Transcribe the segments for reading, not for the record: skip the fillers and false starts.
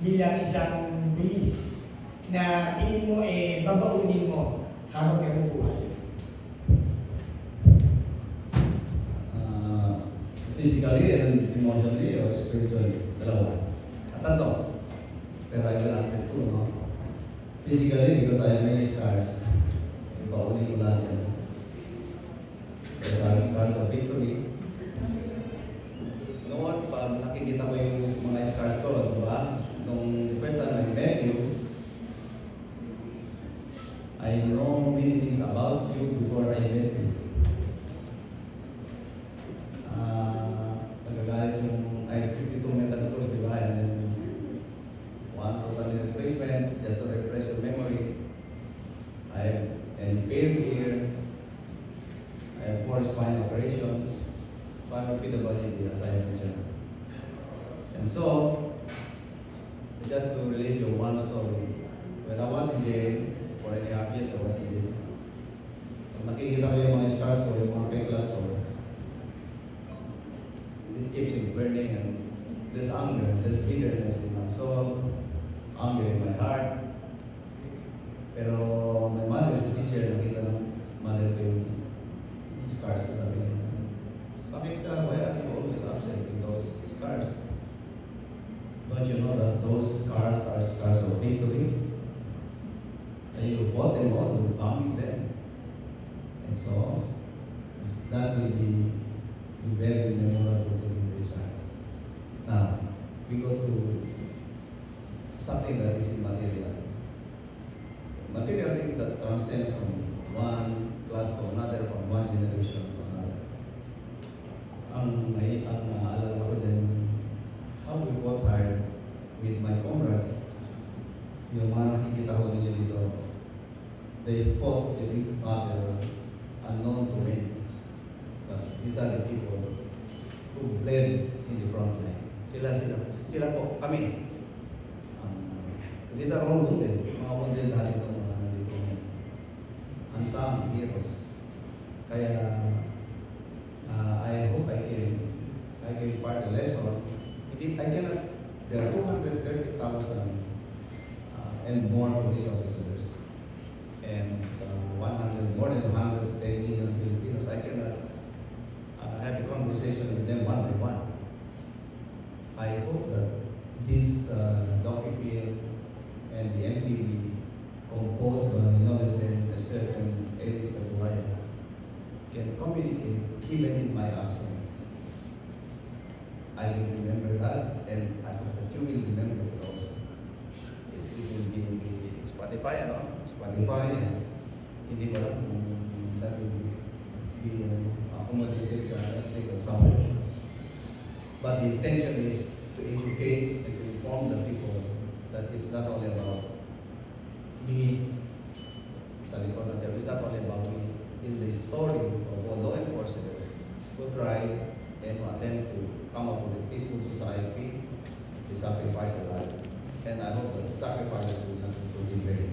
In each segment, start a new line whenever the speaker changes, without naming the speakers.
bilang isang bilis na tingin mo babaunin mo habang nabubuhay?
Physically and emotionally or spiritually, dalawa. At tatlo. Pero I will answer two, no? Physically, because I have many scars. Ibaunin ko lahat yan. There are scars of victory. Noon, pag nakikita ko yung mga scars ko, di ba? Nung first time I met you, I know many things about you before I met you. Nagagalit yung I have 52 mental scores, di ba? And then one total replacement, just to refresh your memory. I have an pain here. I have 4 spine operations. 5 PWD, as I mentioned. And so, just to relate you one story. When I was in jail, 4.5 years I was in jail. Pag nakikita ko yung mga scars ko, yung mga peklat ko, it keeps it burning, and there's anger, there's bitterness in my soul, anger in my heart. Pero my mother is a teacher, nakita ng mother ko yung scars ko, sabi niya, bakit ka, why are you always upset with those scars? Don't you know that those scars are scars of victory? And you fought them all, you promised them. And so, that will be very memorable in this class. Now, we go to something that is immaterial. Material things that transcends from one class to another, from one generation to another. Ang naalala ko din, how we fought hard with my comrades. Yung mga nakikita ko ninyo dito, they fought a big battle unknown to me. These are the people who bled in the front line. Sila po, kami. These are all wounded. Mga wounded lahat ito, mga nandito. Unsung heroes. Kaya, I hope I can impart a lesson. If I cannot, there are 230,000 and more police officers. And more than 110 million Filipinos. I cannot have a conversation with them one by one. I hope that this docu-film and the MTV composed by Knowledge and a certain Eric Tabuaya can communicate even in my absence. I will remember that, and I hope that you will remember it also. It will be in Spotify, Spotify, and hindi ko alam kung that will be accommodated sa Netflix or somewhere. But the intention is to educate and to inform the people that it's not only about me, sa likod ng terror, it's not only about me, it's the story of all law enforcers who try and attempt to come up with a peaceful society, they sacrifice their life. And I hope that the sacrifices will not be very.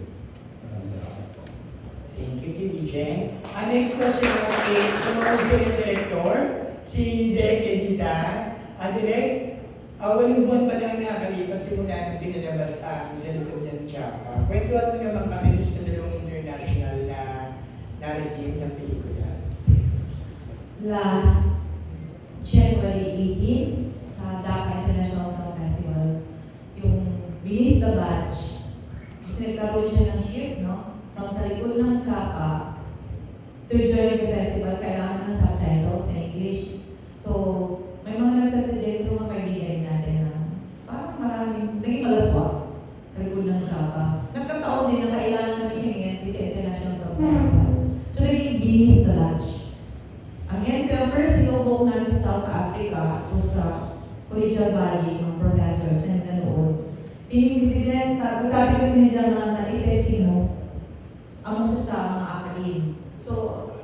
Thank you, Jen. Ang next question natin sa mga usual director, si Direk Edita. Direk, walang buwan pa lang nakalipas simula nang pinalabas ang Senator Jan Chapa. Kwentuhan mo naman kami dito sa dalawang international na-receive ng pelikula.
Last January 18, sa Dhaka International Film Festival, yung Beneath the Badge, kasi nagkaroon siya ng shift, no? From sa likod ng Chapa, to join the festival, kailangan ng subtitles sa English. So, may mga nagsasuggest yung mga kaibigan natin na parang maraming, naging malaswa sa likod ng Chapa. Nagkataon din na kailangan namin siya ngayon sa International Film Festival. So, naging Beneath the Badge. Ang first sinubok namin sa South Africa o sa Collegial Valley, mga professors na nanood. Tinitigan, sabi kasi nila na i-testing mo ang sa mga academe. So,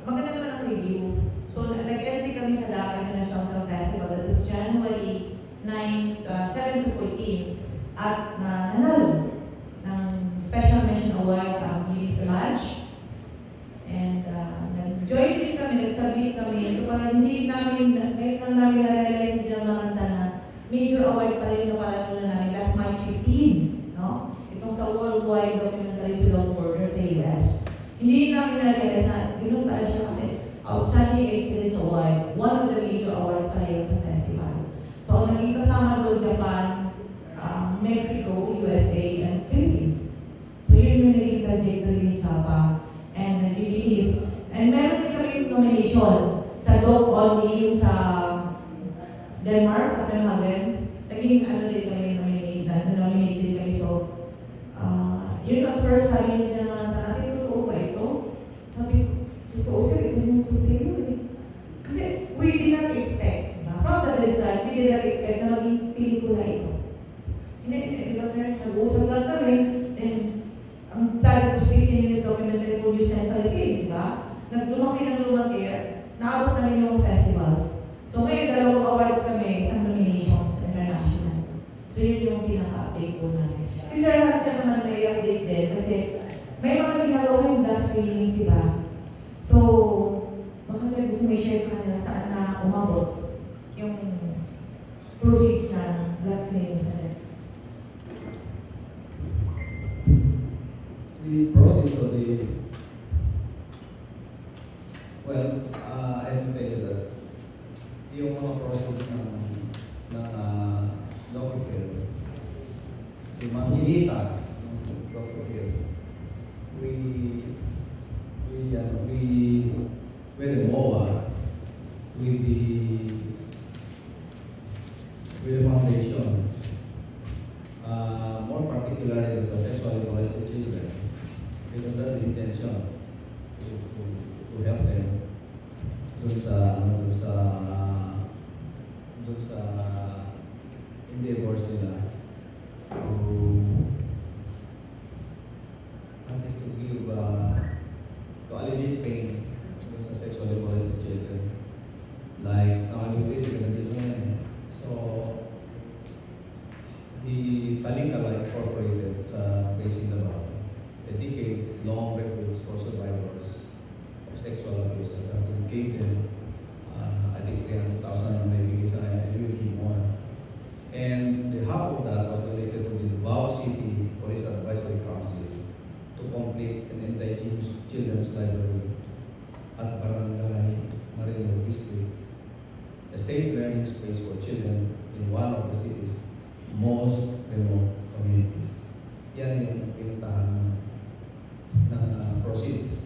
maganda naman ang review. So, nag-entry kami sa Dhaka International Film Festival. That was January 7 to 14. At nanalo ng Special Mention Award ang Beneath the Badge. And nag-join din kami, nag-submit kami. So, parang hindi namin, kahit lang namin na-realize, hindi naman nakanta na major award pa rin na parang na namin last March 15. competition sa Doc Only, yung sa Denmark, sa Copenhagen. Naging ano din kami, nominate din kami. So, yun at first sabi niya naman, ate, totoo ba ito? Sabi ko, totoo sir, ito yung tuloy eh. Kasi we did not expect, from the very start, we did not expect na maging pelikula ito. Hindi, di ba sir, nag-uusap lang kami, then, ang target was 15-minute documentary produced na sa Philippines, di ba? Lumaki ng lumaki at naabot namin yung festivals. So ngayon, 2 awards kami, isang nominations, international. So yun yung pinaka-update po namin. Si Sir Hansel naman may update din kasi may mga ginagawa yung blast screenings, di ba? So, baka sir gusto may share sa kanila saan na umabot yung proceeds na blast screenings na rin.
The process of the, well, I have to tell you that yung mga process ng Dr. Phil, yung mga hinita ng Dr. Phil, with the MOA, with the foundation, more particularly with the sexually molested children, because that's the intention to help them dun sa endeavors nila to give to alleviate pain dun sa sexually molested children, like nakagupit so the Talikala Incorporated sa Facing the Law, a decades-long records for survivors of sexual abuse, and we gave them, I think 300,000 ang naibigay sa kanya, and we will give more. And the half of that was donated to the Davao City Police Advisory Council to complete an indigenous children's library at Barangay Marino District, a safe learning space for children in one of the city's most remote communities. Yan yung pinuntahan ng proceeds.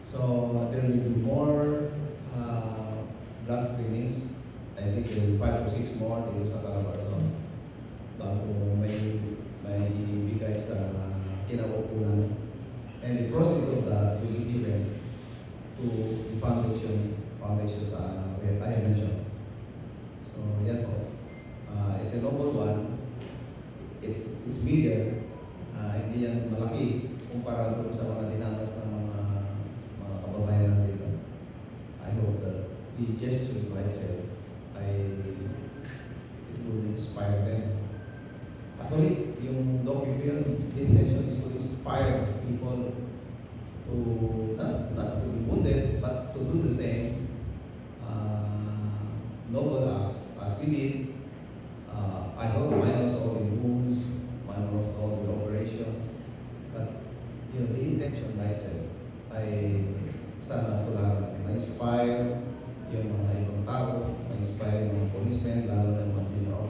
So there will be more blood screenings. I think there will be 5 to 6 more dito sa Calabarzon bago may bigay sa kinauukulan. And the process of that will be given to the foundation sa I have mentioned. So yan po. It's a noble one. It's bigger. Hindi yan malaki kumpara doon sa mga dinanas ng mga kababayan natin dito. I hope that the gestures by itself it will inspire them. Actually, yung docu-film, the intention is to inspire people to not to be wounded, but to do the same noble acts as we did. I hope minus all the wounds, minus all the operations, but the intention by itself ay sana tularan ma-inspire yung mga ibang tao, ma-inspire yung mga policemen, lalo na yung mga junior